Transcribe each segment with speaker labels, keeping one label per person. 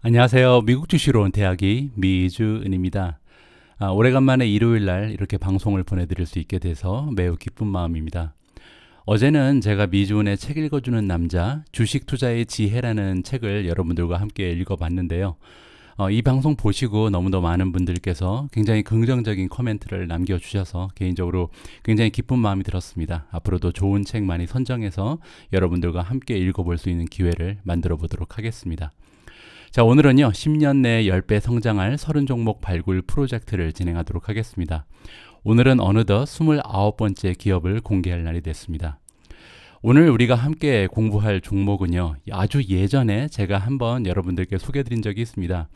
Speaker 1: 안녕하세요. 미국 주식으로 온 대학이 미주은입니다. 오래간만에 일요일 날 이렇게 방송을 보내드릴 수 있게 돼서 매우 기쁜 마음입니다. 어제는 제가 미주은의 책 읽어주는 남자, 주식 투자의 지혜라는 책을 여러분들과 함께 읽어봤는데요. 이 방송 보시고 너무도 많은 분들께서 굉장히 긍정적인 코멘트를 남겨주셔서 개인적으로 굉장히 기쁜 마음이 들었습니다. 앞으로도 좋은 책 많이 선정해서 여러분들과 함께 읽어볼 수 있는 기회를 만들어 보도록 하겠습니다. 자, 오늘은요, 10년 내에 10배 성장할 30종목 발굴 프로젝트를 진행하도록 하겠습니다. 오늘은 어느덧 29번째 기업을 공개할 날이 됐습니다. 오늘 우리가 함께 공부할 종목은요, 아주 예전에 제가 한번 여러분들께 소개해드린 적이 있습니다.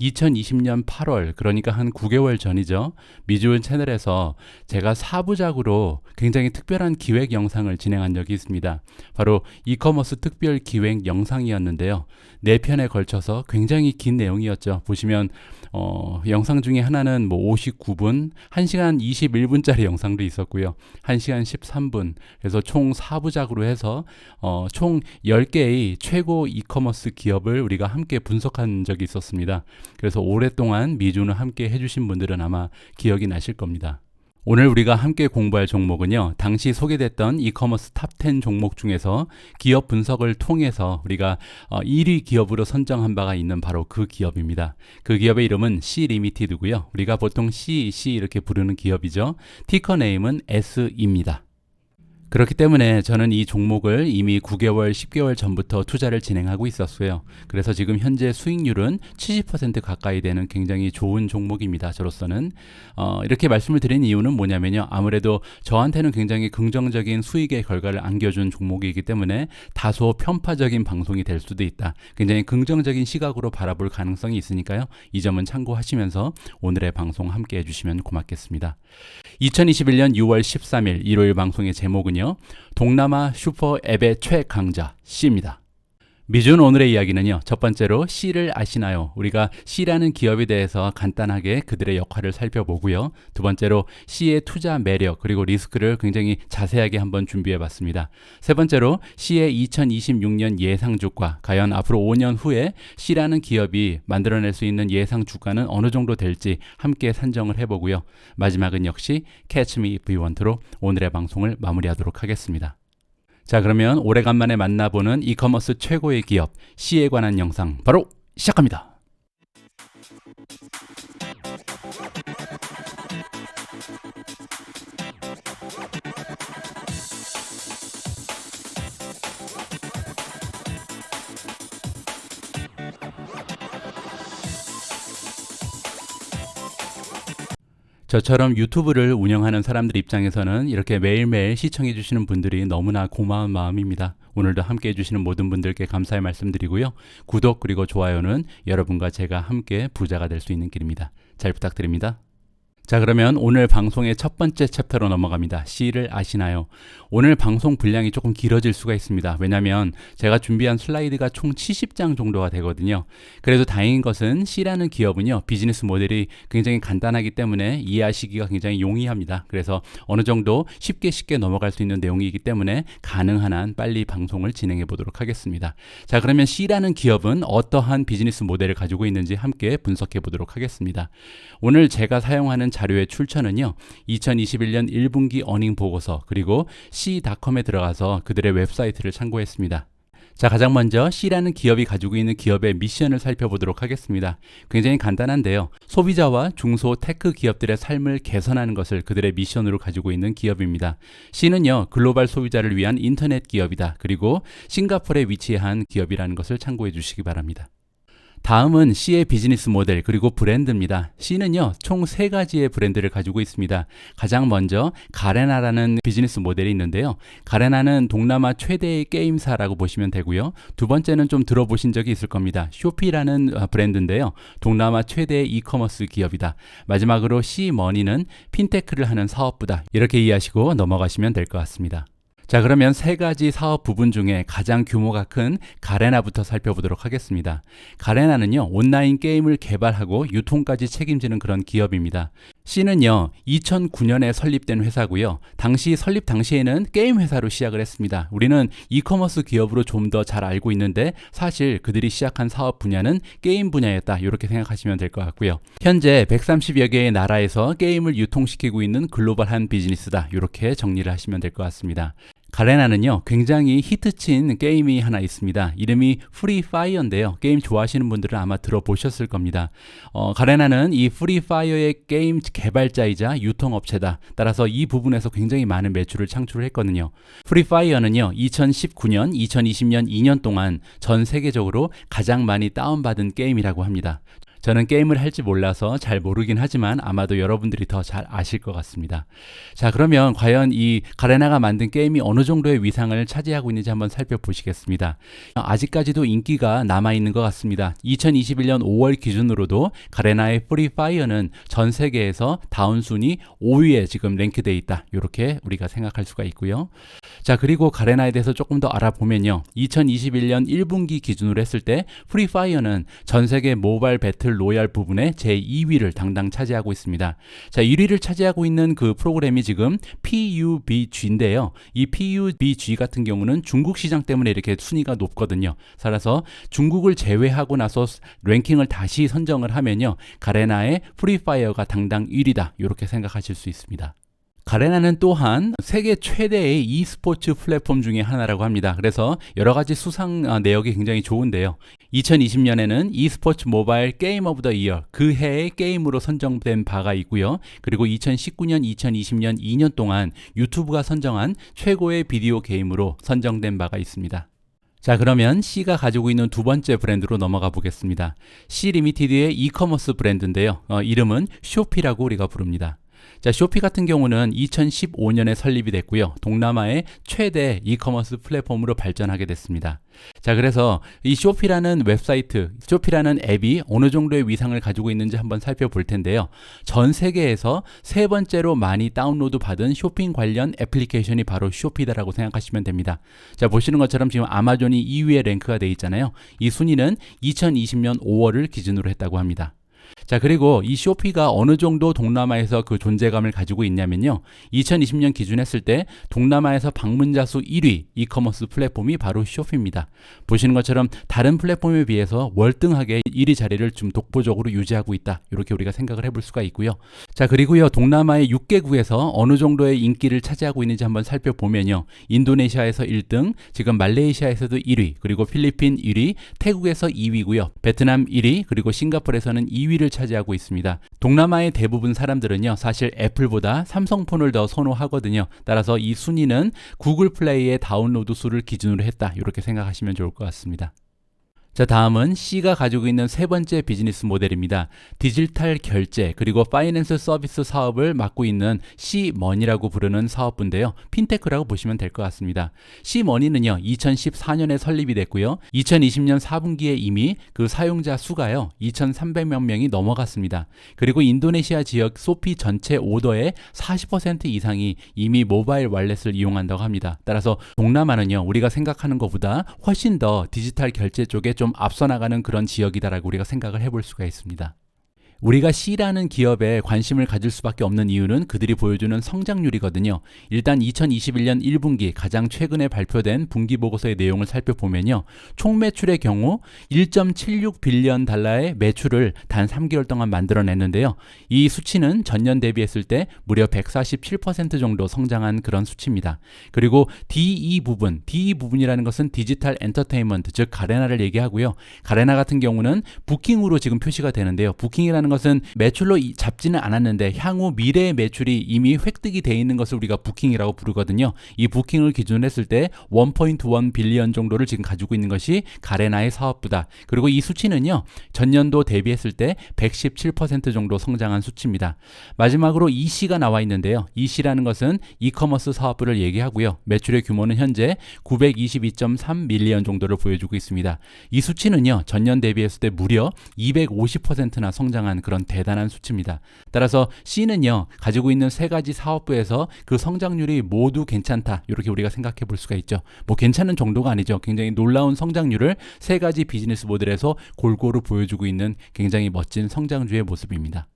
Speaker 1: 2020년 8월, 그러니까 한 9개월 전이죠. 미주은 채널에서 제가 사부작으로 굉장히 특별한 기획 영상을 진행한 적이 있습니다. 바로 이커머스 특별 기획 영상이었는데요. 4편에 걸쳐서 굉장히 긴 내용이었죠. 보시면 영상 중에 하나는 59분, 1시간 21분짜리 영상도 있었고요. 1시간 13분, 그래서 총 4부작으로 해서 총 10개의 최고 이커머스 기업을 우리가 함께 분석한 적이 있었습니다. 그래서 오랫동안 미주는 함께 해주신 분들은 아마 기억이 나실 겁니다. 오늘 우리가 함께 공부할 종목은요, 당시 소개됐던 이커머스 탑 10 종목 중에서 기업 분석을 통해서 우리가 1위 기업으로 선정한 바가 있는 바로 그 기업입니다. 그 기업의 이름은 C 리미티드고요. 우리가 보통 C 이렇게 부르는 기업이죠. 티커 네임은 S입니다. 그렇기 때문에 저는 이 종목을 이미 9개월, 10개월 전부터 투자를 진행하고 있었어요. 그래서 지금 현재 수익률은 70% 가까이 되는 굉장히 좋은 종목입니다. 저로서는 이렇게 말씀을 드린 이유는 뭐냐면요. 아무래도 저한테는 굉장히 긍정적인 수익의 결과를 안겨준 종목이기 때문에 다소 편파적인 방송이 될 수도 있다. 굉장히 긍정적인 시각으로 바라볼 가능성이 있으니까요. 이 점은 참고하시면서 오늘의 방송 함께 해주시면 고맙겠습니다. 2021년 6월 13일 일요일 방송의 제목은요, 동남아 슈퍼 앱의 최강자 C입니다. 미준 오늘의 이야기는요, 첫 번째로 C를 아시나요? 우리가 C라는 기업에 대해서 간단하게 그들의 역할을 살펴보고요. 두 번째로 C의 투자 매력 그리고 리스크를 굉장히 자세하게 한번 준비해 봤습니다. 세 번째로 C의 2026년 예상 주가, 과연 앞으로 5년 후에 C라는 기업이 만들어낼 수 있는 예상 주가는 어느 정도 될지 함께 산정을 해보고요. 마지막은 역시 Catch Me If You Want로 오늘의 방송을 마무리하도록 하겠습니다. 자, 그러면 오래간만에 만나보는 이커머스 최고의 기업 C에 관한 영상 바로 시작합니다. 저처럼 유튜브를 운영하는 사람들 입장에서는 이렇게 매일매일 시청해 주시는 분들이 너무나 고마운 마음입니다. 오늘도 함께 해주시는 모든 분들께 감사의 말씀드리고요. 구독 그리고 좋아요는 여러분과 제가 함께 부자가 될 수 있는 길입니다. 잘 부탁드립니다. 자, 그러면 오늘 방송의 첫 번째 챕터로 넘어갑니다. C를 아시나요? 오늘 방송 분량이 조금 길어질 수가 있습니다. 왜냐하면 제가 준비한 슬라이드가 총 70장 정도가 되거든요. 그래도 다행인 것은 C라는 기업은요, 비즈니스 모델이 굉장히 간단하기 때문에 이해하시기가 굉장히 용이합니다. 그래서 어느 정도 쉽게 넘어갈 수 있는 내용이기 때문에 가능한 한 빨리 방송을 진행해 보도록 하겠습니다. 자, 그러면 C라는 기업은 어떠한 비즈니스 모델을 가지고 있는지 함께 분석해 보도록 하겠습니다. 오늘 제가 사용하는 자료의 출처는요, 2021년 1분기 어닝 보고서 그리고 C.com에 들어가서 그들의 웹사이트를 참고했습니다. 자, 가장 먼저 C라는 기업이 가지고 있는 기업의 미션을 살펴보도록 하겠습니다. 굉장히 간단한데요. 소비자와 중소 테크 기업들의 삶을 개선하는 것을 그들의 미션으로 가지고 있는 기업입니다. C는요, 글로벌 소비자를 위한 인터넷 기업이다. 그리고 싱가포르에 위치한 기업이라는 것을 참고해 주시기 바랍니다. 다음은 C의 비즈니스 모델 그리고 브랜드입니다. C는요, 총 3가지의 브랜드를 가지고 있습니다. 가장 먼저 가레나라는 비즈니스 모델이 있는데요. 가레나는 동남아 최대의 게임사라고 보시면 되고요. 두 번째는 좀 들어보신 적이 있을 겁니다. 쇼피라는 브랜드인데요. 동남아 최대의 이커머스 기업이다. 마지막으로 C머니는 핀테크를 하는 사업부다. 이렇게 이해하시고 넘어가시면 될 것 같습니다. 자, 그러면 3가지 사업 부분 중에 가장 규모가 큰 가레나부터 살펴보도록 하겠습니다. 가레나는요, 온라인 게임을 개발하고 유통까지 책임지는 그런 기업입니다. C는요, 2009년에 설립된 회사고요. 당시 설립 당시에는 게임 회사로 시작을 했습니다. 우리는 이커머스 기업으로 좀 더 잘 알고 있는데 사실 그들이 시작한 사업 분야는 게임 분야였다. 이렇게 생각하시면 될 것 같고요. 현재 130여 개의 나라에서 게임을 유통시키고 있는 글로벌한 비즈니스다. 이렇게 정리를 하시면 될 것 같습니다. 가레나는요, 굉장히 히트친 게임이 하나 있습니다. 이름이 프리파이어인데요. 게임 좋아하시는 분들은 아마 들어보셨을 겁니다. 가레나는 이 프리파이어의 게임 개발자이자 유통업체다. 따라서 이 부분에서 굉장히 많은 매출을 창출을 했거든요. 프리파이어는요, 2019년, 2020년 2년 동안 전 세계적으로 가장 많이 다운받은 게임이라고 합니다. 저는 게임을 할지 몰라서 잘 모르긴 하지만 아마도 여러분들이 더 잘 아실 것 같습니다. 자, 그러면 과연 이 가레나가 만든 게임이 어느 정도의 위상을 차지하고 있는지 한번 살펴보시겠습니다. 아직까지도 인기가 남아있는 것 같습니다. 2021년 5월 기준으로도 가레나의 프리파이어는 전 세계에서 다운순위 5위에 지금 랭크되어 있다. 이렇게 우리가 생각할 수가 있고요. 자, 그리고 가레나에 대해서 조금 더 알아보면요. 2021년 1분기 기준으로 했을 때 프리파이어는 전 세계 모바일 배틀 로얄 부분에 제2위를 당당 차지하고 있습니다. 자, 1위를 차지하고 있는 그 프로그램이 지금 PUBG인데요. 이 PUBG 같은 경우는 중국 시장 때문에 이렇게 순위가 높거든요. 따라서 중국을 제외하고 나서 랭킹을 다시 선정을 하면요. 가레나의 프리파이어가 당당 1위다. 이렇게 생각하실 수 있습니다. 가레나는 또한 세계 최대의 e스포츠 플랫폼 중에 하나라고 합니다. 그래서 여러 가지 수상 내역이 굉장히 좋은데요. 2020년에는 e스포츠 모바일 게임 오브 더 이어 그 해의 게임으로 선정된 바가 있고요. 그리고 2019년, 2020년 2년 동안 유튜브가 선정한 최고의 비디오 게임으로 선정된 바가 있습니다. 자, 그러면 C가 가지고 있는 두 번째 브랜드로 넘어가 보겠습니다. C 리미티드의 이커머스 브랜드인데요. 이름은 쇼피라고 우리가 부릅니다. 자, 쇼피 같은 경우는 2015년에 설립이 됐고요. 동남아의 최대 이커머스 플랫폼으로 발전하게 됐습니다. 자, 그래서 이 쇼피라는 웹사이트, 쇼피라는 앱이 어느 정도의 위상을 가지고 있는지 한번 살펴볼 텐데요. 전 세계에서 세 번째로 많이 다운로드 받은 쇼핑 관련 애플리케이션이 바로 쇼피다라고 생각하시면 됩니다. 자, 보시는 것처럼 지금 아마존이 2위에 랭크가 되어 있잖아요. 이 순위는 2020년 5월을 기준으로 했다고 합니다. 자, 그리고 이 쇼피가 어느 정도 동남아에서 그 존재감을 가지고 있냐면요. 2020년 기준했을 때 동남아에서 방문자 수 1위 이커머스 플랫폼이 바로 쇼피입니다. 보시는 것처럼 다른 플랫폼에 비해서 월등하게 1위 자리를 좀 독보적으로 유지하고 있다. 이렇게 우리가 생각을 해볼 수가 있고요. 자, 그리고요. 동남아의 6개국에서 어느 정도의 인기를 차지하고 있는지 한번 살펴보면요. 인도네시아에서 1등, 지금 말레이시아에서도 1위, 그리고 필리핀 1위, 태국에서 2위고요. 베트남 1위, 그리고 싱가포르에서는 2위를 차지하고 있습니다. 동남아의 대부분 사람들은요, 사실 애플보다 삼성폰을 더 선호하거든요. 따라서 이 순위는 구글 플레이의 다운로드 수를 기준으로 했다. 이렇게 생각하시면 좋을 것 같습니다. 자, 다음은 C가 가지고 있는 세 번째 비즈니스 모델입니다. 디지털 결제 그리고 파이낸스 서비스 사업을 맡고 있는 C머니라고 부르는 사업부인데요. 핀테크라고 보시면 될 것 같습니다. C머니는요, 2014년에 설립이 됐고요. 2020년 4분기에 이미 그 사용자 수가요, 2,300만 명이 넘어갔습니다. 그리고 인도네시아 지역 소피 전체 오더의 40% 이상이 이미 모바일 월렛을 이용한다고 합니다. 따라서 동남아는요, 우리가 생각하는 것보다 훨씬 더 디지털 결제 쪽에 좀 앞서 나가는 그런 지역이다라고 우리가 생각을 해볼 수가 있습니다. 우리가 C라는 기업에 관심을 가질 수밖에 없는 이유는 그들이 보여주는 성장률이거든요. 일단 2021년 1분기 가장 최근에 발표된 분기 보고서의 내용을 살펴보면요. 총 매출의 경우 1.76 빌리언 달러의 매출을 단 3개월 동안 만들어냈는데요. 이 수치는 전년 대비했을 때 무려 147% 정도 성장한 그런 수치입니다. 그리고 DE 부분이라는 것은 디지털 엔터테인먼트, 즉 가레나를 얘기하고요. 가레나 같은 경우는 부킹으로 지금 표시가 되는데요. 부킹이라는 것은 매출로 잡지는 않았는데 향후 미래의 매출이 이미 획득이 되어 있는 것을 우리가 부킹이라고 부르거든요. 이 부킹을 기준으로 했을 때 1.1 빌리언 정도를 지금 가지고 있는 것이 가레나의 사업부다. 그리고 이 수치는요, 전년도 대비했을 때 117% 정도 성장한 수치입니다. 마지막으로 EC가 나와 있는데요. EC라는 것은 이커머스 사업부를 얘기하고요. 매출의 규모는 현재 922.3 밀리언 정도를 보여주고 있습니다. 이 수치는요, 전년 대비했을 때 무려 250%나 성장한 그런 대단한 수치입니다. 따라서 C는요, 가지고 있는 세 가지 사업부에서 그 성장률이 모두 괜찮다. 이렇게 우리가 생각해 볼 수가 있죠. 뭐 괜찮은 정도가 아니죠. 굉장히 놀라운 성장률을 세 가지 비즈니스 모델에서 골고루 보여주고 있는 굉장히 멋진 성장주의 모습입니다.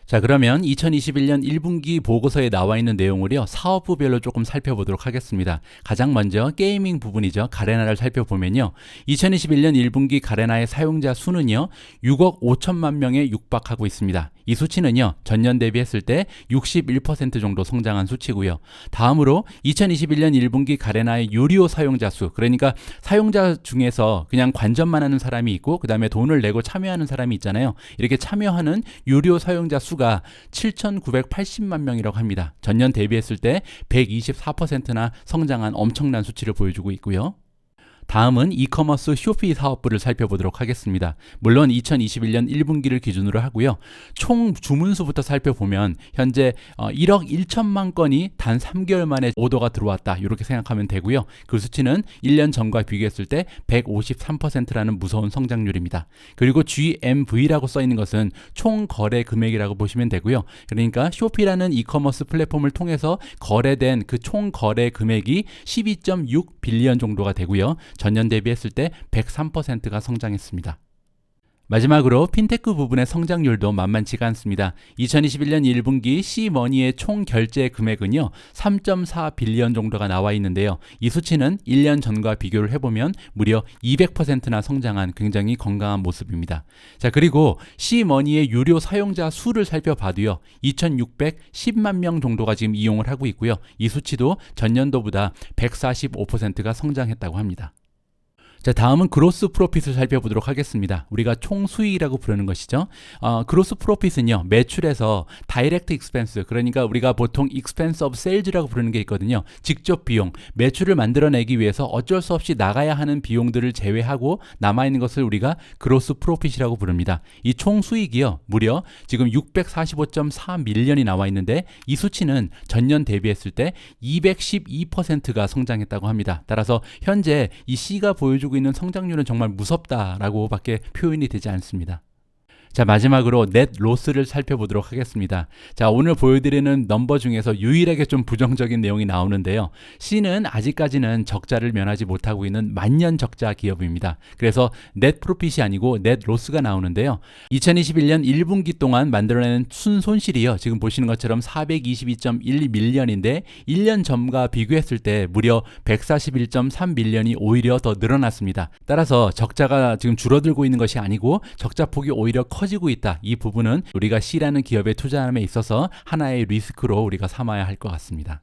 Speaker 1: 자, 그러면 2021년 1분기 보고서에 나와 있는 내용을요, 사업부별로 조금 살펴보도록 하겠습니다. 가장 먼저 게이밍 부분이죠. 가레나를 살펴보면요, 2021년 1분기 가레나의 사용자 수는요, 6억 5천만 명에 육박하고 있습니다. 이 수치는요, 전년 대비했을 때 61% 정도 성장한 수치고요. 다음으로 2021년 1분기 가레나의 유료 사용자 수, 그러니까 사용자 중에서 그냥 관전만 하는 사람이 있고 그 다음에 돈을 내고 참여하는 사람이 있잖아요. 이렇게 참여하는 유료 사용자 수가 7,980만 명이라고 합니다. 전년 대비했을 때 124%나 성장한 엄청난 수치를 보여주고 있고요. 다음은 이커머스 쇼피 사업부를 살펴보도록 하겠습니다. 물론 2021년 1분기를 기준으로 하고요. 총 주문수부터 살펴보면 현재 1억 1천만 건이 단 3개월 만에 오더가 들어왔다, 이렇게 생각하면 되고요. 그 수치는 1년 전과 비교했을 때 153%라는 무서운 성장률입니다. 그리고 GMV라고 써있는 것은 총 거래 금액이라고 보시면 되고요. 그러니까 쇼피라는 이커머스 플랫폼을 통해서 거래된 그 총 거래 금액이 12.6 빌리언 정도가 되고요. 전년 대비했을 때 103%가 성장했습니다. 마지막으로 핀테크 부분의 성장률도 만만치가 않습니다. 2021년 1분기 C머니의 총 결제 금액은요, 3.4 빌리언 정도가 나와 있는데요. 이 수치는 1년 전과 비교를 해보면 무려 200%나 성장한 굉장히 건강한 모습입니다. 자, 그리고 C머니의 유료 사용자 수를 살펴봐도요, 2,610만 명 정도가 지금 이용을 하고 있고요. 이 수치도 전년도보다 145%가 성장했다고 합니다. 자, 다음은 그로스 프로핏을 살펴보도록 하겠습니다. 우리가 총 수익이라고 부르는 것이죠. 그로스 프로핏은요, 매출에서 다이렉트 익스펜스, 그러니까 우리가 보통 익스펜스 오브 세일즈라고 부르는 게 있거든요. 직접 비용, 매출을 만들어내기 위해서 어쩔 수 없이 나가야 하는 비용들을 제외하고 남아있는 것을 우리가 그로스 프로핏이라고 부릅니다. 이 총 수익이요, 무려 지금 645.4 밀리언이 나와 있는데 이 수치는 전년 대비했을 때 212%가 성장했다고 합니다. 따라서 현재 이 C가 보여주고 있는 성장률은 정말 무섭다라고 밖에 표현이 되지 않습니다. 자, 마지막으로 넷 로스를 살펴보도록 하겠습니다. 자, 오늘 보여드리는 넘버 중에서 유일하게 좀 부정적인 내용이 나오는데요. C는 아직까지는 적자를 면하지 못하고 있는 만년 적자 기업입니다. 그래서 넷 프로핏이 아니고 넷 로스가 나오는데요. 2021년 1분기 동안 만들어낸 순손실이요, 지금 보시는 것처럼 422.1 밀리언인데 1년 전과 비교했을 때 무려 141.3 밀리언이 오히려 더 늘어났습니다. 따라서 적자가 지금 줄어들고 있는 것이 아니고 적자 폭이 오히려 커지고 있다. 이 부분은 우리가 C라는 기업에 투자함에 있어서 하나의 리스크로 우리가 삼아야 할 것 같습니다.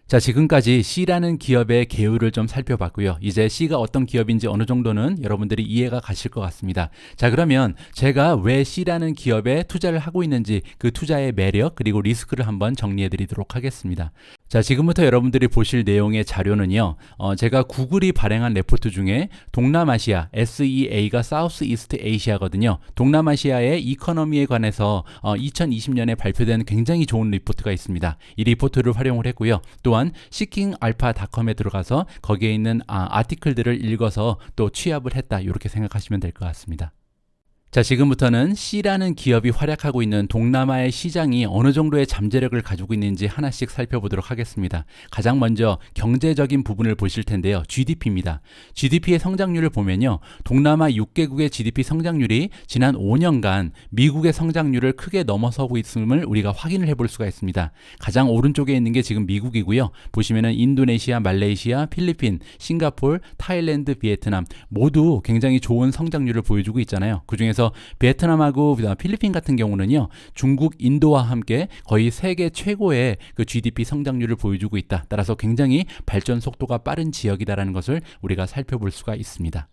Speaker 1: 자, 지금까지 C라는 기업의 개요를 좀 살펴봤고요. 이제 C가 어떤 기업인지 어느 정도는 여러분들이 이해가 가실 것 같습니다. 자, 그러면 제가 왜 C라는 기업에 투자를 하고 있는지 그 투자의 매력 그리고 리스크를 한번 정리해 드리도록 하겠습니다. 자, 지금부터 여러분들이 보실 내용의 자료는요, 제가 구글이 발행한 레포트 중에 동남아시아, SEA가 사우스 이스트 에이시아거든요. 동남아시아의 이코노미에 관해서 2020년에 발표된 굉장히 좋은 리포트가 있습니다. 이 리포트를 활용을 했고요. 또한 시킹알파닷컴에 들어가서 거기에 있는 아티클들을 읽어서 또 취합을 했다, 이렇게 생각하시면 될 것 같습니다. 자, 지금부터는 C라는 기업이 활약하고 있는 동남아의 시장이 어느 정도의 잠재력을 가지고 있는지 하나씩 살펴보도록 하겠습니다. 가장 먼저 경제적인 부분을 보실 텐데요. GDP입니다. GDP의 성장률을 보면요, 동남아 6개국의 GDP 성장률이 지난 5년간 미국의 성장률을 크게 넘어서고 있음을 우리가 확인을 해볼 수가 있습니다. 가장 오른쪽에 있는 게 지금 미국이고요. 보시면은 인도네시아, 말레이시아, 필리핀, 싱가포르, 타일랜드, 베트남 모두 굉장히 좋은 성장률을 보여주고 있잖아요. 그 중에서 베트남하고 필리핀 같은 경우는요, 중국, 인도와 함께 거의 세계 최고의 그 GDP 성장률을 보여주고 있다. 따라서 굉장히 발전 속도가 빠른 지역이다라는 것을 우리가 살펴볼 수가 있습니다.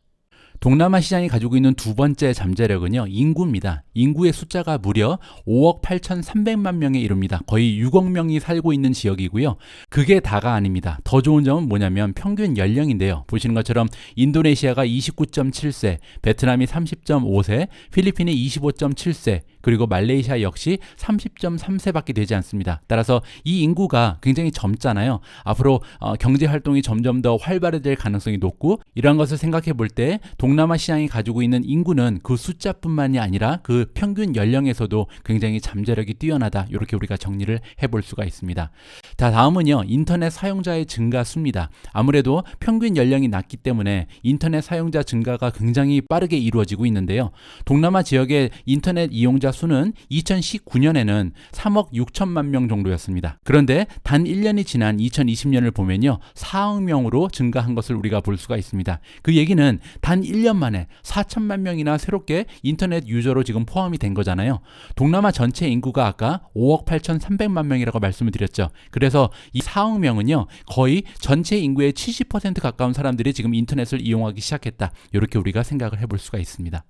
Speaker 1: 동남아 시장이 가지고 있는 두 번째 잠재력은요, 인구입니다. 인구의 숫자가 무려 5억 8,300만 명에 이릅니다. 거의 6억 명이 살고 있는 지역이고요. 그게 다가 아닙니다. 더 좋은 점은 뭐냐면 평균 연령인데요. 보시는 것처럼 인도네시아가 29.7세, 베트남이 30.5세, 필리핀이 25.7세, 그리고 말레이시아 역시 30.3세밖에 되지 않습니다. 따라서 이 인구가 굉장히 젊잖아요. 앞으로 경제 활동이 점점 더 활발해질 가능성이 높고, 이러한 것을 생각해 볼 때 동남아 시장이 가지고 있는 인구는 그 숫자뿐만이 아니라 그 평균 연령에서도 굉장히 잠재력이 뛰어나다. 이렇게 우리가 정리를 해볼 수가 있습니다. 자, 다음은요. 인터넷 사용자의 증가 수입니다. 아무래도 평균 연령이 낮기 때문에 인터넷 사용자 증가가 굉장히 빠르게 이루어지고 있는데요. 동남아 지역의 인터넷 이용자 수는 2019년에는 3억 6천만 명 정도였습니다. 그런데 단 1년이 지난 2020년을 보면요. 4억 명으로 증가한 것을 우리가 볼 수가 있습니다. 그 얘기는 단 1년 만에 4천만 명이나 새롭게 인터넷 유저로 지금 포함이 된 거잖아요. 동남아 전체 인구가 아까 5억 8,300만 명이라고 말씀을 드렸죠. 그래서 이 4억 명은요. 거의 전체 인구의 70% 가까운 사람들이 지금 인터넷을 이용하기 시작했다. 이렇게 우리가 생각을 해볼 수가 있습니다.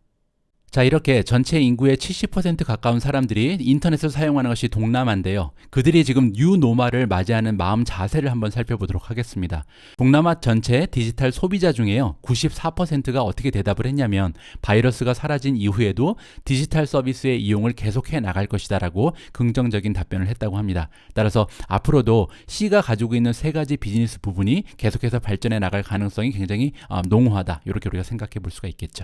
Speaker 1: 자, 이렇게 전체 인구의 70% 가까운 사람들이 인터넷을 사용하는 것이 동남아인데요. 그들이 지금 뉴노멀을 맞이하는 마음 자세를 한번 살펴보도록 하겠습니다. 동남아 전체 디지털 소비자 중에요. 94%가 어떻게 대답을 했냐면 바이러스가 사라진 이후에도 디지털 서비스의 이용을 계속해 나갈 것이다 라고 긍정적인 답변을 했다고 합니다. 따라서 앞으로도 C가 가지고 있는 세 가지 비즈니스 부분이 계속해서 발전해 나갈 가능성이 굉장히 농후하다. 이렇게 우리가 생각해 볼 수가 있겠죠.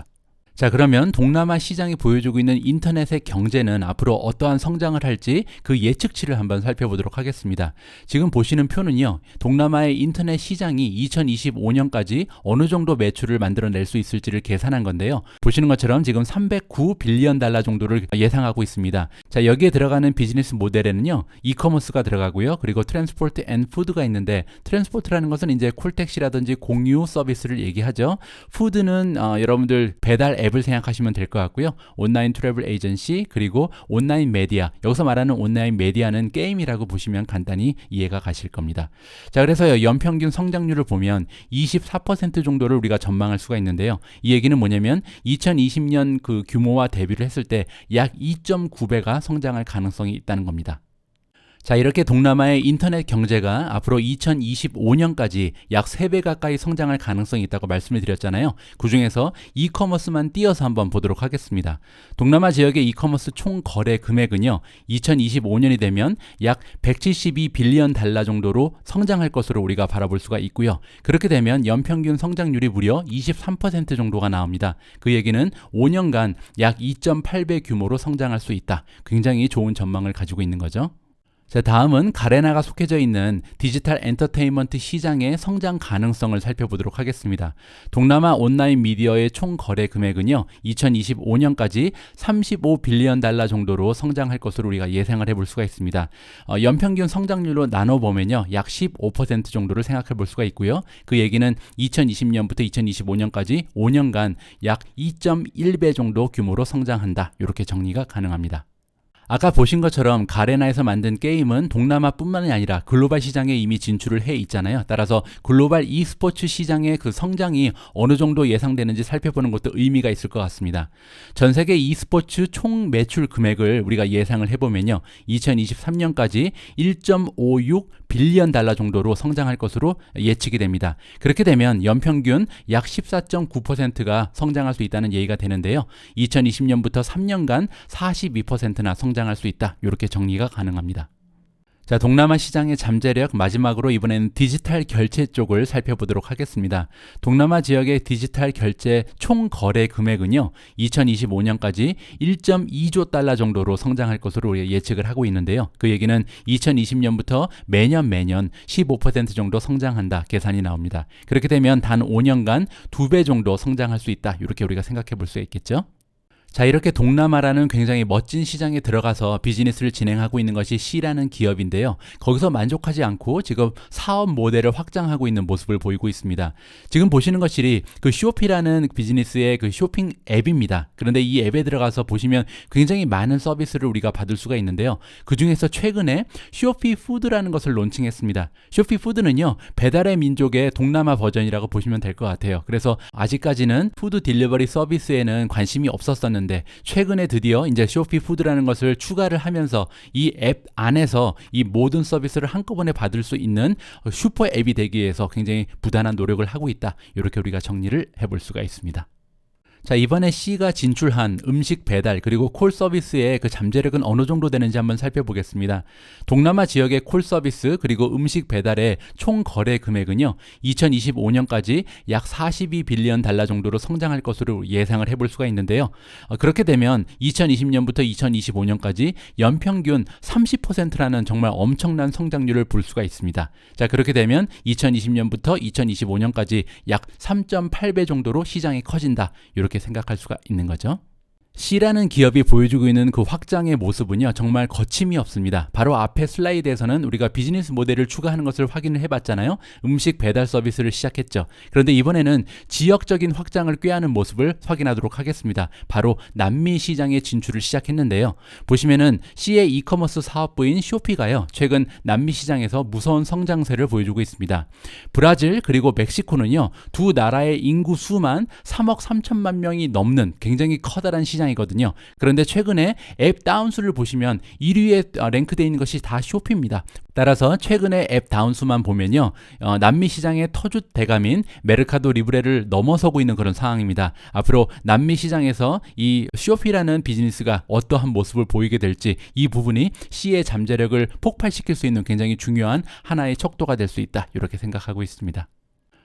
Speaker 1: 자, 그러면 동남아 시장이 보여주고 있는 인터넷의 경제는 앞으로 어떠한 성장을 할지 그 예측치를 한번 살펴보도록 하겠습니다. 지금 보시는 표는요. 동남아의 인터넷 시장이 2025년까지 어느 정도 매출을 만들어낼 수 있을지를 계산한 건데요. 보시는 것처럼 지금 309 빌리언 달러 정도를 예상하고 있습니다. 자, 여기에 들어가는 비즈니스 모델에는요. 이커머스가 들어가고요. 그리고 트랜스포트 앤 푸드가 있는데 트랜스포트라는 것은 이제 콜택시라든지 공유 서비스를 얘기하죠. 푸드는 여러분들 배달 앱을 생각하시면 될 것 같고요. 온라인 트래블 에이전시 그리고 온라인 메디아. 여기서 말하는 온라인 메디아는 게임이라고 보시면 간단히 이해가 가실 겁니다. 자, 그래서 연평균 성장률을 보면 24% 정도를 우리가 전망할 수가 있는데요. 이 얘기는 뭐냐면 2020년 그 규모와 대비를 했을 때 약 2.9배가 성장할 가능성이 있다는 겁니다. 자, 이렇게 동남아의 인터넷 경제가 앞으로 2025년까지 약 3배 가까이 성장할 가능성이 있다고 말씀을 드렸잖아요. 그중에서 이커머스만 띄어서 한번 보도록 하겠습니다. 동남아 지역의 이커머스 총 거래 금액은요. 2025년이 되면 약 172 빌리언 달러 정도로 성장할 것으로 우리가 바라볼 수가 있고요. 그렇게 되면 연평균 성장률이 무려 23% 정도가 나옵니다. 그 얘기는 5년간 약 2.8배 규모로 성장할 수 있다. 굉장히 좋은 전망을 가지고 있는 거죠. 자, 다음은 가레나가 속해져 있는 디지털 엔터테인먼트 시장의 성장 가능성을 살펴보도록 하겠습니다. 동남아 온라인 미디어의 총 거래 금액은요. 2025년까지 35 빌리언 달러 정도로 성장할 것으로 우리가 예상을 해볼 수가 있습니다. 연평균 성장률로 나눠보면요. 약 15% 정도를 생각해 볼 수가 있고요. 그 얘기는 2020년부터 2025년까지 5년간 약 2.1배 정도 규모로 성장한다. 이렇게 정리가 가능합니다. 아까 보신 것처럼 가레나에서 만든 게임은 동남아뿐만이 아니라 글로벌 시장에 이미 진출을 해 있잖아요. 따라서 글로벌 e스포츠 시장의 그 성장이 어느 정도 예상되는지 살펴보는 것도 의미가 있을 것 같습니다. 전 세계 e스포츠 총 매출 금액을 우리가 예상을 해보면요. 2023년까지 1.56 빌리언 달러 정도로 성장할 것으로 예측이 됩니다. 그렇게 되면 연평균 약 14.9%가 성장할 수 있다는 얘기가 되는데요. 2020년부터 3년간 42%나 성장할 수 있다. 이렇게 정리가 가능합니다. 자, 동남아 시장의 잠재력 마지막으로 이번에는 디지털 결제 쪽을 살펴보도록 하겠습니다. 동남아 지역의 디지털 결제 총 거래 금액은요. 2025년까지 1.2조 달러 정도로 성장할 것으로 우리가 예측을 하고 있는데요. 그 얘기는 2020년부터 매년 15% 정도 성장한다 계산이 나옵니다. 그렇게 되면 단 5년간 2배 정도 성장할 수 있다. 이렇게 우리가 생각해 볼 수 있겠죠. 자, 이렇게 동남아라는 굉장히 멋진 시장에 들어가서 비즈니스를 진행하고 있는 것이 C라는 기업인데요. 거기서 만족하지 않고 지금 사업 모델을 확장하고 있는 모습을 보이고 있습니다. 지금 보시는 것이 그 쇼피라는 비즈니스의 그 쇼핑 앱입니다. 그런데 이 앱에 들어가서 보시면 굉장히 많은 서비스를 우리가 받을 수가 있는데요. 그 중에서 최근에 쇼피 푸드라는 것을 론칭했습니다. 쇼피 푸드는요, 배달의 민족의 동남아 버전이라고 보시면 될 것 같아요. 그래서 아직까지는 푸드 딜리버리 서비스에는 관심이 없었는데 최근에 드디어 이제 쇼피 푸드라는 것을 추가를 하면서 이 앱 안에서 이 모든 서비스를 한꺼번에 받을 수 있는 슈퍼 앱이 되기 위해서 굉장히 부단한 노력을 하고 있다. 이렇게 우리가 정리를 해볼 수가 있습니다. 자, 이번에 C가 진출한 음식 배달 그리고 콜 서비스의 그 잠재력은 어느 정도 되는지 한번 살펴보겠습니다. 동남아 지역의 콜 서비스 그리고 음식 배달의 총 거래 금액은요, 2025년까지 약 42빌리언 달러 정도로 성장할 것으로 예상을 해볼 수가 있는데요. 그렇게 되면 2020년부터 2025년까지 연평균 30%라는 정말 엄청난 성장률을 볼 수가 있습니다. 자, 그렇게 되면 2020년부터 2025년까지 약 3.8배 정도로 시장이 커진다, 이렇게 생각할 수가 있는 거죠. C라는 기업이 보여주고 있는 그 확장의 모습은요, 정말 거침이 없습니다. 바로 앞에 슬라이드에서는 우리가 비즈니스 모델을 추가하는 것을 확인을 해봤잖아요. 음식 배달 서비스를 시작했죠. 그런데 이번에는 지역적인 확장을 꾀하는 모습을 확인하도록 하겠습니다. 바로 남미 시장에 진출을 시작했는데요. 보시면은 C의 이커머스 사업부인 쇼피가요, 최근 남미 시장에서 무서운 성장세를 보여주고 있습니다. 브라질 그리고 멕시코는요, 두 나라의 인구 수만 3억 3천만 명이 넘는 굉장히 커다란 시장 이거든요. 그런데 최근에 앱 다운수를 보시면 1위에 랭크되어 있는 것이 다 쇼피입니다. 따라서 최근에 앱 다운수만 보면요, 남미 시장의 터줏 대감인 메르카도 리브레를 넘어서고 있는 그런 상황입니다. 앞으로 남미 시장에서 이 쇼피라는 비즈니스가 어떠한 모습을 보이게 될지, 이 부분이 C의 잠재력을 폭발시킬 수 있는 굉장히 중요한 하나의 척도가 될 수 있다, 이렇게 생각하고 있습니다.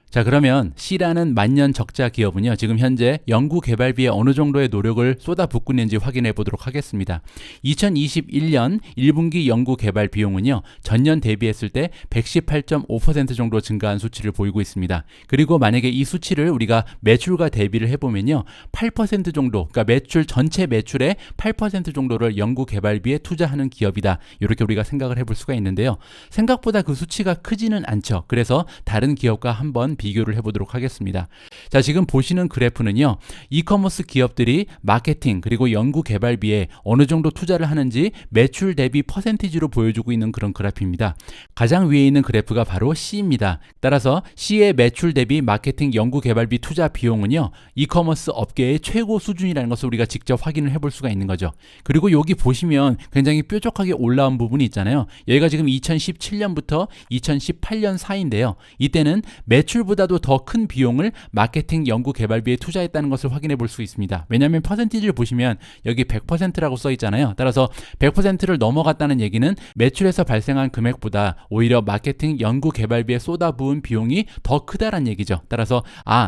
Speaker 1: 자, 그러면 C라는 만년 적자 기업은요, 지금 현재 연구 개발비에 어느 정도의 노력을 쏟아붓고 있는지 확인해 보도록 하겠습니다. 2021년 1분기 연구 개발 비용은요, 전년 대비했을 때 118.5% 정도 증가한 수치를 보이고 있습니다. 그리고 만약에 이 수치를 우리가 매출과 대비를 해보면요, 8% 정도, 그러니까 매출 전체 매출의 8% 정도를 연구 개발비에 투자하는 기업이다, 이렇게 우리가 생각을 해볼 수가 있는데요. 생각보다 그 수치가 크지는 않죠. 그래서 다른 기업과 한번 비교를 해보도록 하겠습니다. 자, 지금 보시는 그래프는요, 이커머스 기업들이 마케팅 그리고 연구 개발비에 어느 정도 투자를 하는지 매출 대비 퍼센티지로 보여주고 있는 그런 그래프입니다. 가장 위에 있는 그래프가 바로 C입니다. 따라서 C의 매출 대비 마케팅 연구 개발비 투자 비용은요, 이커머스 업계의 최고 수준이라는 것을 우리가 직접 확인을 해볼 수가 있는 거죠. 그리고 여기 보시면 굉장히 뾰족하게 올라온 부분이 있잖아요. 여기가 지금 2017년부터 2018년 사이인데요. 이때는 매출보다도 더 큰 비용을 마케팅 연구 개발비에 투자했다는 것을 확인해 볼 수 있습니다. 왜냐하면 퍼센티지를 보시면 여기 100%라고 써 있잖아요. 따라서 100%를 넘어갔다는 얘기는 매출에서 발생한 금액보다 오히려 마케팅 연구 개발비에 쏟아부은 비용이 더 크다란 얘기죠. 따라서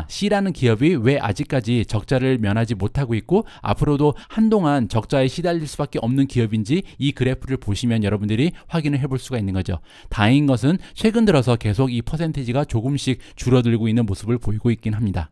Speaker 1: C라는 기업이 왜 아직까지 적자를 면하지 못하고 있고 앞으로도 한동안 적자에 시달릴 수밖에 없는 기업인지 이 그래프를 보시면 여러분들이 확인을 해볼 수가 있는 거죠. 다행인 것은 최근 들어서 계속 이 퍼센티지가 조금씩 줄어들고 있는 모습을 보이고 있긴 합니다.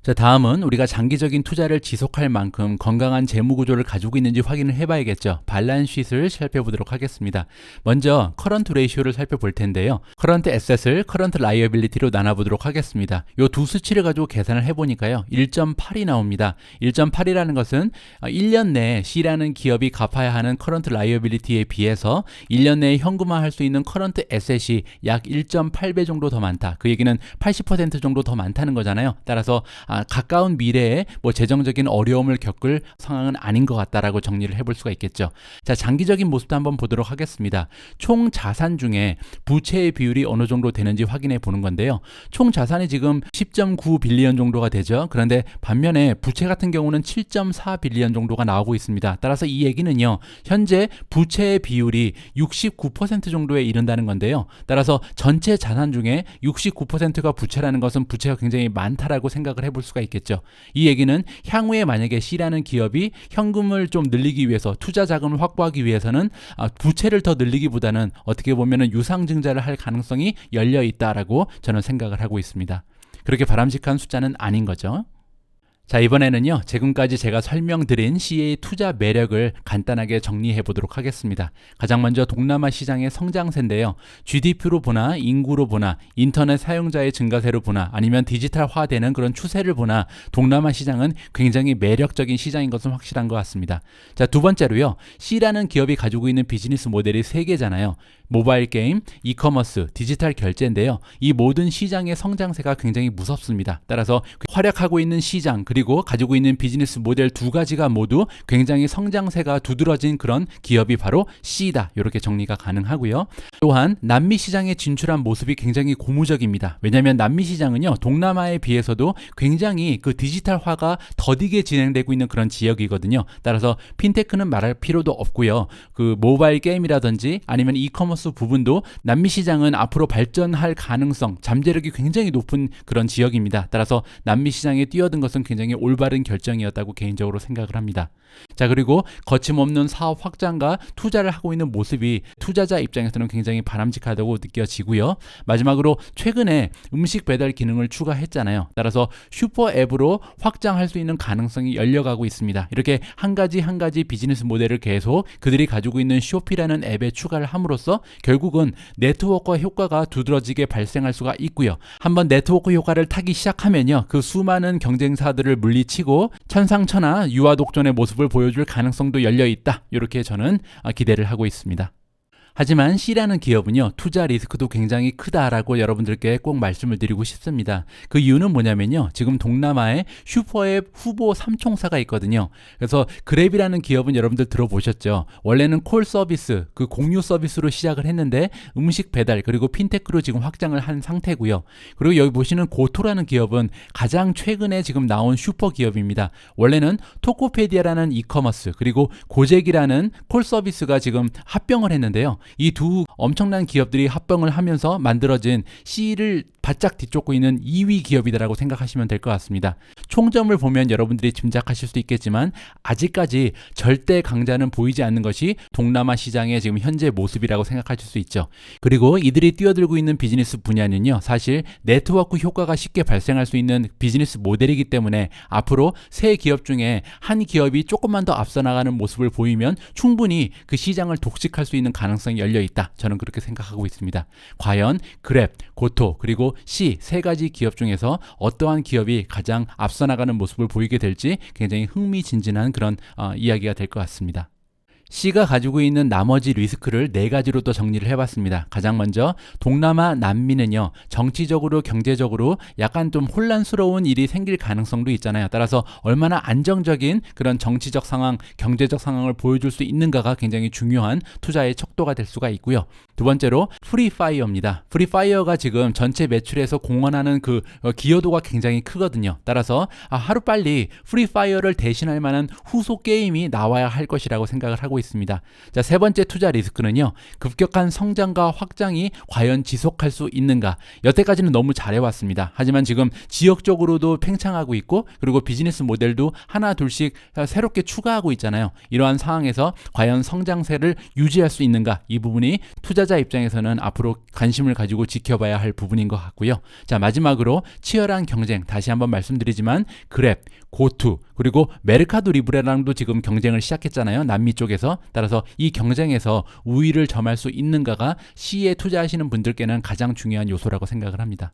Speaker 1: 자, 다음은 우리가 장기적인 투자를 지속할 만큼 건강한 재무 구조를 가지고 있는지 확인을 해봐야겠죠. 밸런스시트를 살펴보도록 하겠습니다. 먼저 커런트 레이쇼를 살펴볼 텐데요. 커런트 에셋을 커런트 라이어빌리티로 나눠보도록 하겠습니다. 이 두 수치를 가지고 계산을 해보니까요, 1.8이 나옵니다. 1.8이라는 것은 1년 내에 C라는 기업이 갚아야 하는 커런트 라이어빌리티에 비해서 1년 내에 현금화할 수 있는 커런트 에셋이 약 1.8배 정도 더 많다. 그 얘기는 80% 정도 더 많다는 거잖아요. 따라서 가까운 미래에 재정적인 어려움을 겪을 상황은 아닌 것 같다라고 정리를 해볼 수가 있겠죠. 자, 장기적인 모습도 한번 보도록 하겠습니다. 총 자산 중에 부채의 비율이 어느 정도 되는지 확인해 보는 건데요. 총 자산이 지금 10.9 빌리언 정도가 되죠. 그런데 반면에 부채 같은 경우는 7.4 빌리언 정도가 나오고 있습니다. 따라서 이 얘기는요, 현재 부채의 비율이 69% 정도에 이른다는 건데요. 따라서 전체 자산 중에 69%가 부채라는 것은 부채가 굉장히 많다라고 생각을 해볼 수가 있겠죠. 이 얘기는 향후에 만약에 C라는 기업이 현금을 좀 늘리기 위해서 투자 자금을 확보하기 위해서는 부채를 더 늘리기보다는 어떻게 보면은 유상증자를 할 가능성이 열려 있다라고 저는 생각을 하고 있습니다. 그렇게 바람직한 숫자는 아닌 거죠. 자, 이번에는요, 지금까지 제가 설명드린 C의 투자 매력을 간단하게 정리해 보도록 하겠습니다. 가장 먼저 동남아 시장의 성장세인데요. GDP로 보나 인구로 보나 인터넷 사용자의 증가세로 보나 아니면 디지털화되는 그런 추세를 보나 동남아 시장은 굉장히 매력적인 시장인 것은 확실한 것 같습니다. 자, 두 번째로요, C라는 기업이 가지고 있는 비즈니스 모델이 세 개잖아요. 모바일 게임, 이커머스, 디지털 결제인데요. 이 모든 시장의 성장세가 굉장히 무섭습니다. 따라서 활약하고 있는 시장 그리고 가지고 있는 비즈니스 모델 두 가지가 모두 굉장히 성장세가 두드러진 그런 기업이 바로 C다. 이렇게 정리가 가능하고요. 또한 남미 시장에 진출한 모습이 굉장히 고무적입니다. 왜냐하면 남미 시장은요, 동남아에 비해서도 굉장히 그 디지털화가 더디게 진행되고 있는 그런 지역이거든요. 따라서 핀테크는 말할 필요도 없고요. 그 모바일 게임이라든지 아니면 이커머스 부분도 남미 시장은 앞으로 발전할 가능성, 잠재력이 굉장히 높은 그런 지역입니다. 따라서 남미 시장에 뛰어든 것은 굉장히 올바른 결정이었다고 개인적으로 생각을 합니다. 자, 그리고 거침없는 사업 확장과 투자를 하고 있는 모습이 투자자 입장에서는 굉장히 바람직하다고 느껴지고요. 마지막으로 최근에 음식 배달 기능을 추가했잖아요. 따라서 슈퍼 앱으로 확장할 수 있는 가능성이 열려가고 있습니다. 이렇게 한 가지 한 가지 비즈니스 모델을 계속 그들이 가지고 있는 쇼피라는 앱에 추가를 함으로써 결국은 네트워크 효과가 두드러지게 발생할 수가 있고요. 한번 네트워크 효과를 타기 시작하면요, 그 수많은 경쟁사들을 물리치고 천상천하 유아독존의 모습을 보여줄 가능성도 열려 있다. 이렇게 저는 기대를 하고 있습니다. 하지만 C라는 기업은요, 투자 리스크도 굉장히 크다라고 여러분들께 꼭 말씀을 드리고 싶습니다. 그 이유는 뭐냐면요, 지금 동남아에 슈퍼앱 후보 3총사가 있거든요. 그래서 그랩이라는 기업은 여러분들 들어보셨죠? 원래는 콜 서비스, 그 공유 서비스로 시작을 했는데 음식 배달 그리고 핀테크로 지금 확장을 한 상태고요. 그리고 여기 보시는 고토라는 기업은 가장 최근에 지금 나온 슈퍼 기업입니다. 원래는 토코페디아라는 이커머스 그리고 고잭이라는 콜 서비스가 지금 합병을 했는데요. 이 두 엄청난 기업들이 합병을 하면서 만들어진 C를 바짝 뒤쫓고 있는 2위 기업이다라고 생각하시면 될 것 같습니다. 총점을 보면 여러분들이 짐작하실 수 있겠지만 아직까지 절대 강자는 보이지 않는 것이 동남아 시장의 지금 현재 모습이라고 생각하실 수 있죠. 그리고 이들이 뛰어들고 있는 비즈니스 분야는요, 사실 네트워크 효과가 쉽게 발생할 수 있는 비즈니스 모델이기 때문에 앞으로 세 기업 중에 한 기업이 조금만 더 앞서 나가는 모습을 보이면 충분히 그 시장을 독식할 수 있는 가능성이 열려 있다. 저는 그렇게 생각하고 있습니다. 과연 그랩, 고토, 그리고 C 세 가지 기업 중에서 어떠한 기업이 가장 앞서 나가는 모습을 보이게 될지 굉장히 흥미진진한 그런 이야기가 될 것 같습니다. C가 가지고 있는 나머지 리스크를 네 가지로 또 정리를 해봤습니다. 가장 먼저 동남아 남미는요, 정치적으로 경제적으로 약간 좀 혼란스러운 일이 생길 가능성도 있잖아요. 따라서 얼마나 안정적인 그런 정치적 상황, 경제적 상황을 보여줄 수 있는가가 굉장히 중요한 투자의 척도가 될 수가 있고요. 두 번째로 프리파이어입니다. 프리파이어가 지금 전체 매출에서 공헌하는 그 기여도가 굉장히 크거든요. 따라서 하루빨리 프리파이어를 대신할 만한 후속 게임이 나와야 할 것이라고 생각을 하고 있습니다. 자, 세 번째 투자 리스크는요, 급격한 성장과 확장이 과연 지속할 수 있는가. 여태까지는 너무 잘해왔습니다. 하지만 지금 지역적으로도 팽창하고 있고 그리고 비즈니스 모델도 하나 둘씩 새롭게 추가하고 있잖아요. 이러한 상황에서 과연 성장세를 유지할 수 있는가, 이 부분이 투자자 입장에서는 앞으로 관심을 가지고 지켜봐야 할 부분인 것 같고요. 자, 마지막으로 치열한 경쟁, 다시 한번 말씀드리지만 그랩, 고투, 그리고 메르카도 리브레랑도 지금 경쟁을 시작했잖아요. 남미 쪽에서. 따라서 이 경쟁에서 우위를 점할 수 있는가가 C에 투자하시는 분들께는 가장 중요한 요소라고 생각을 합니다.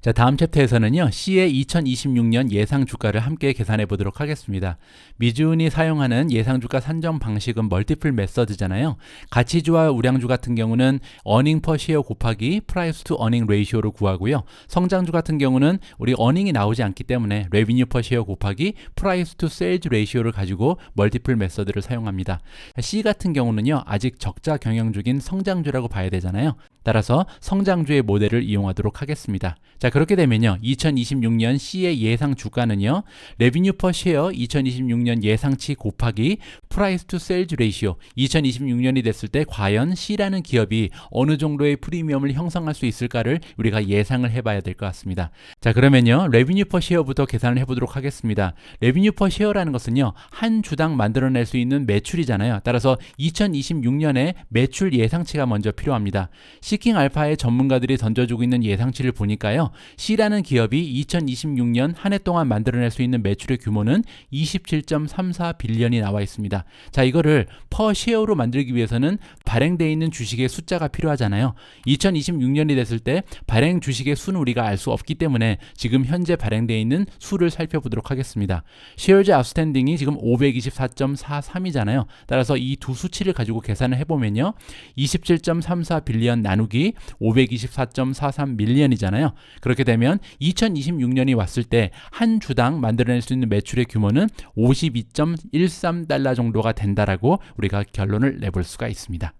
Speaker 1: 자, 다음 챕터에서는요, C의 2026년 예상 주가를 함께 계산해 보도록 하겠습니다. 미주은이 사용하는 예상 주가 산정 방식은 멀티플 메서드잖아요. 가치주와 우량주 같은 경우는 어닝 퍼 시어 곱하기 프라이스 투 어닝 레이시오로 구하고요. 성장주 같은 경우는 우리 어닝이 나오지 않기 때문에 레비뉴 퍼 시어 곱하기 프라이스 투 세일즈 레이시오를 가지고 멀티플 메서드를 사용합니다. C 같은 경우는요, 아직 적자 경영 중인 성장주라고 봐야 되잖아요. 따라서 성장주의 모델을 이용하도록 하겠습니다. 자, 그렇게 되면요, 2026년 C의 예상 주가는요, 레비뉴 퍼 쉐어 2026년 예상치 곱하기 프라이스 투 세일즈 레이시오, 2026년이 됐을 때 과연 C라는 기업이 어느 정도의 프리미엄을 형성할 수 있을까를 우리가 예상을 해봐야 될 것 같습니다. 자, 그러면요, 레비뉴 퍼 쉐어부터 계산을 해보도록 하겠습니다. 레비뉴 퍼 쉐어라는 것은요, 한 주당 만들어낼 수 있는 매출이잖아요. 따라서 2026년에 매출 예상치가 먼저 필요합니다. 시킹 알파의 전문가들이 던져주고 있는 예상치를 보니까요, C라는 기업이 2026년 한 해 동안 만들어낼 수 있는 매출의 규모는 27.34 빌리언이 나와 있습니다. 자, 이거를 퍼 쉐어로 만들기 위해서는 발행되어 있는 주식의 숫자가 필요하잖아요. 2026년이 됐을 때 발행 주식의 수는 우리가 알 수 없기 때문에 지금 현재 발행되어 있는 수를 살펴보도록 하겠습니다. Shares Outstanding이 지금 524.43이잖아요. 따라서 이 두 수치를 가지고 계산을 해보면요, 27.34 빌리언 나누기 524.43 밀리언이잖아요. 그렇게 되면 2026년이 왔을 때 한 주당 만들어낼 수 있는 매출의 규모는 52.13달러 정도가 된다라고 우리가 결론을 내볼 수가 있습니다.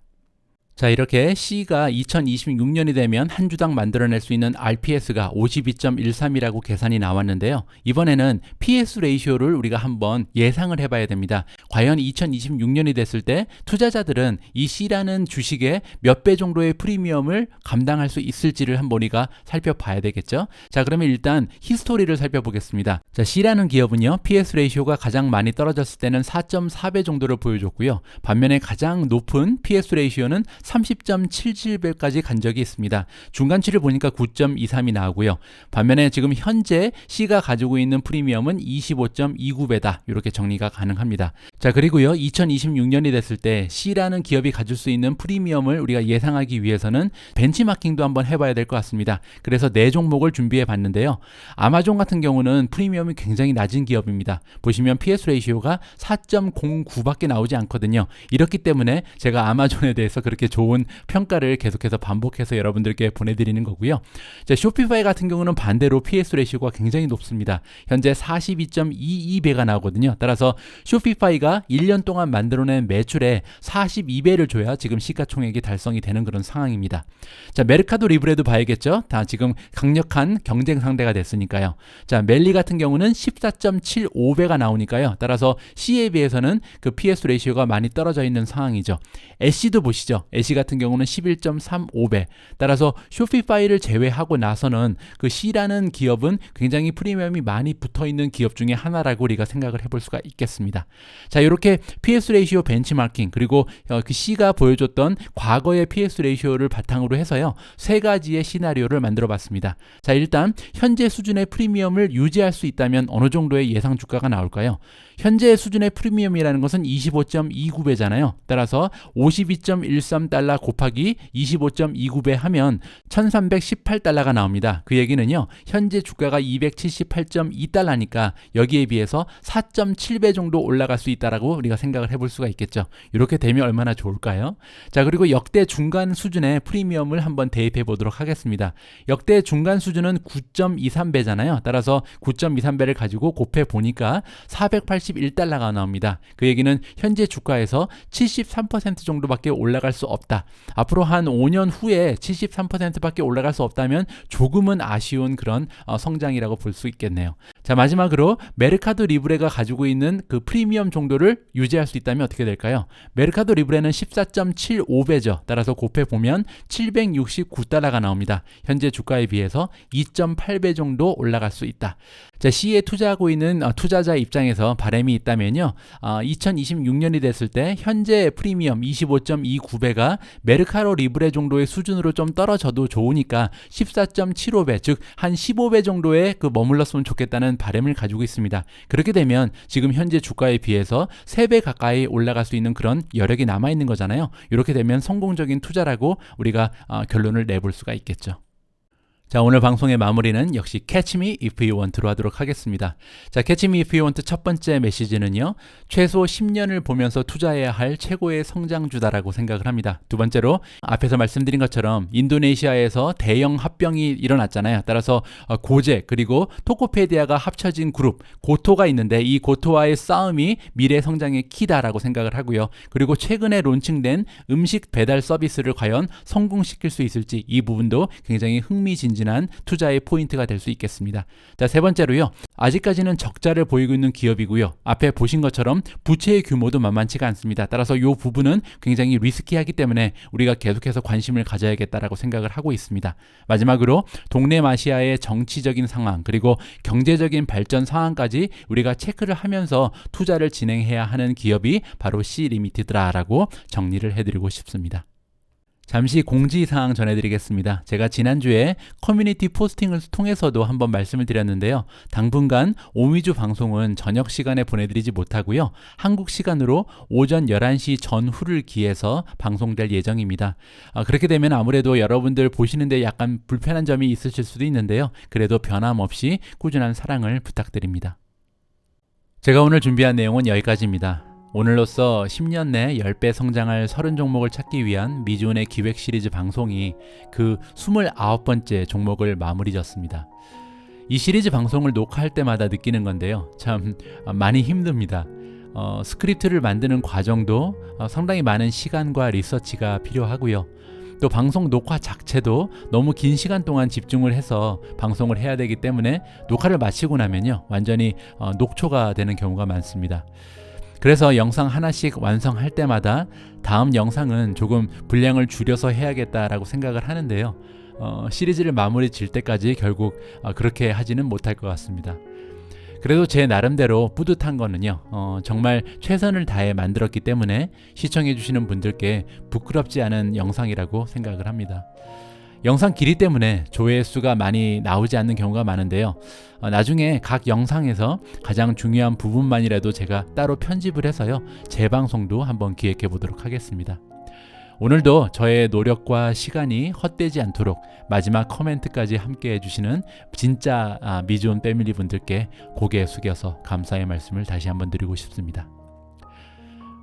Speaker 1: 자, 이렇게 C가 2026년이 되면 한 주당 만들어낼 수 있는 RPS가 52.13이라고 계산이 나왔는데요. 이번에는 PS 레이쇼를 우리가 한번 예상을 해봐야 됩니다. 과연 2026년이 됐을 때 투자자들은 이 C라는 주식의 몇 배 정도의 프리미엄을 감당할 수 있을지를 한번 우리가 살펴봐야 되겠죠. 자, 그러면 일단 히스토리를 살펴보겠습니다. 자, C라는 기업은요, PS 레이쇼가 가장 많이 떨어졌을 때는 4.4배 정도를 보여줬고요. 반면에 가장 높은 PS 레이쇼는 30.77배까지 간 적이 있습니다. 중간치를 보니까 9.23이 나오고요. 반면에 지금 현재 C가 가지고 있는 프리미엄은 25.29배다. 이렇게 정리가 가능합니다. 자, 그리고요, 2026년이 됐을 때 C라는 기업이 가질 수 있는 프리미엄을 우리가 예상하기 위해서는 벤치마킹도 한번 해봐야 될 것 같습니다. 그래서 4종목을 준비해 봤는데요. 아마존 같은 경우는 프리미엄이 굉장히 낮은 기업입니다. 보시면 PS 레이시오가 4.09밖에 나오지 않거든요. 이렇기 때문에 제가 아마존에 대해서 그렇게 좋은 평가를 계속해서 반복해서 여러분들께 보내드리는 거고요. 자, 쇼피파이 같은 경우는 반대로 PS 레이시오가 굉장히 높습니다. 현재 42.22배가 나오거든요. 따라서 쇼피파이가 1년 동안 만들어낸 매출에 42배를 줘야 지금 시가총액이 달성이 되는 그런 상황입니다. 자, 메르카도 리브레도 봐야겠죠. 다 지금 강력한 경쟁 상대가 됐으니까요. 자, 멜리 같은 경우는 14.75배가 나오니까요. 따라서 C에 비해서는 그 PS 레이시오가 많이 떨어져 있는 상황이죠. 애쉬도 보시죠. 애쉬 같은 경우는 11.35배. 따라서 쇼피파이를 제외하고 나서는 그 C라는 기업은 굉장히 프리미엄이 많이 붙어 있는 기업 중에 하나라고 우리가 생각을 해볼 수가 있겠습니다. 자, 이렇게 PS 레이시오 벤치마킹 그리고 그 C가 보여줬던 과거의 PS 레이시오를 바탕으로 해서요, 세 가지의 시나리오를 만들어 봤습니다. 자, 일단 현재 수준의 프리미엄을 유지할 수 있다면 어느 정도의 예상 주가가 나올까요? 현재 수준의 프리미엄이라는 것은 25.29배잖아요. 따라서 52.13달러 곱하기 25.29배 하면 1318달러가 나옵니다. 그 얘기는요, 현재 주가가 278.2달러니까 여기에 비해서 4.7배 정도 올라갈 수 있다라고 우리가 생각을 해볼 수가 있겠죠. 이렇게 되면 얼마나 좋을까요? 자, 그리고 역대 중간 수준의 프리미엄을 한번 대입해 보도록 하겠습니다. 역대 중간 수준은 9.23배잖아요. 따라서 9.23배를 가지고 곱해 보니까 481달러가 나옵니다. 그 얘기는 현재 주가에서 73% 정도밖에 올라갈 수 없다. 앞으로 한 5년 후에 73%밖에 올라갈 수 없다면 조금은 아쉬운 그런 성장이라고 볼 수 있겠네요. 자, 마지막으로 메르카도 리브레가 가지고 있는 그 프리미엄 정도를 유지할 수 있다면 어떻게 될까요? 메르카도 리브레는 14.75배죠. 따라서 곱해 보면 769달러가 나옵니다. 현재 주가에 비해서 2.8배 정도 올라갈 수 있다. 자, C에 투자하고 있는 투자자 입장에서 바람이 있다면요, 2026년이 됐을 때 현재 프리미엄 25.29배가 메르카도 리브레 정도의 수준으로 좀 떨어져도 좋으니까 14.75배, 즉 한 15배 정도에 그 머물렀으면 좋겠다는 바람을 가지고 있습니다. 그렇게 되면 지금 현재 주가에 비해서 3배 가까이 올라갈 수 있는 그런 여력이 남아있는 거잖아요. 이렇게 되면 성공적인 투자라고 우리가 결론을 내볼 수가 있겠죠. 자, 오늘 방송의 마무리는 역시 Catch Me If You Want로 하도록 하겠습니다. 자, Catch Me If You Want 첫 번째 메시지는요, 최소 10년을 보면서 투자해야 할 최고의 성장주다라고 생각을 합니다. 두 번째로 앞에서 말씀드린 것처럼 인도네시아에서 대형 합병이 일어났잖아요. 따라서 고제 그리고 토코페디아가 합쳐진 그룹 고토가 있는데 이 고토와의 싸움이 미래 성장의 키다라고 생각을 하고요. 그리고 최근에 론칭된 음식 배달 서비스를 과연 성공시킬 수 있을지 이 부분도 굉장히 흥미진진한 투자의 포인트가 될 수 있겠습니다. 자, 세 번째로요, 아직까지는 적자를 보이고 있는 기업이고요. 앞에 보신 것처럼 부채의 규모도 만만치가 않습니다. 따라서 이 부분은 굉장히 리스키하기 때문에 우리가 계속해서 관심을 가져야겠다라고 생각을 하고 있습니다. 마지막으로 동남아시아의 정치적인 상황 그리고 경제적인 발전 상황까지 우리가 체크를 하면서 투자를 진행해야 하는 기업이 바로 C리미티드라고 정리를 해드리고 싶습니다. 잠시 공지사항 전해드리겠습니다. 제가 지난주에 커뮤니티 포스팅을 통해서도 한번 말씀을 드렸는데요. 당분간 오미주 방송은 저녁 시간에 보내드리지 못하고요. 한국 시간으로 오전 11시 전후를 기해서 방송될 예정입니다. 그렇게 되면 아무래도 여러분들 보시는데 약간 불편한 점이 있으실 수도 있는데요. 그래도 변함없이 꾸준한 사랑을 부탁드립니다. 제가 오늘 준비한 내용은 여기까지입니다. 오늘로써 10년 내 10배 성장할 30종목을 찾기 위한 미주은의 기획 시리즈 방송이 그 29번째 종목을 마무리 졌습니다. 이 시리즈 방송을 녹화할 때마다 느끼는 건데요. 참 많이 힘듭니다. 스크립트를 만드는 과정도 상당히 많은 시간과 리서치가 필요하고요. 또 방송 녹화 자체도 너무 긴 시간 동안 집중을 해서 방송을 해야 되기 때문에 녹화를 마치고 나면요, 완전히 녹초가 되는 경우가 많습니다. 그래서 영상 하나씩 완성할 때마다 다음 영상은 조금 분량을 줄여서 해야겠다라고 생각을 하는데요. 시리즈를 마무리 질 때까지 결국 그렇게 하지는 못할 것 같습니다. 그래도 제 나름대로 뿌듯한 거는요, 정말 최선을 다해 만들었기 때문에 시청해 주시는 분들께 부끄럽지 않은 영상이라고 생각을 합니다. 영상 길이 때문에 조회수가 많이 나오지 않는 경우가 많은데요. 나중에 각 영상에서 가장 중요한 부분만이라도 제가 따로 편집을 해서요, 재방송도 한번 기획해 보도록 하겠습니다. 오늘도 저의 노력과 시간이 헛되지 않도록 마지막 코멘트까지 함께 해주시는 진짜 미주온 패밀리 분들께 고개 숙여서 감사의 말씀을 다시 한번 드리고 싶습니다.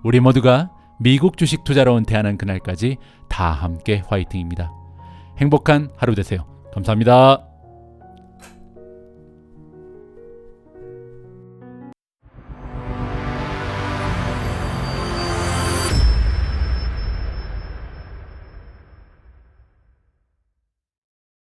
Speaker 1: 우리 모두가 미국 주식 투자로 은퇴하는 그날까지 다 함께 화이팅입니다. 행복한 하루 되세요. 감사합니다.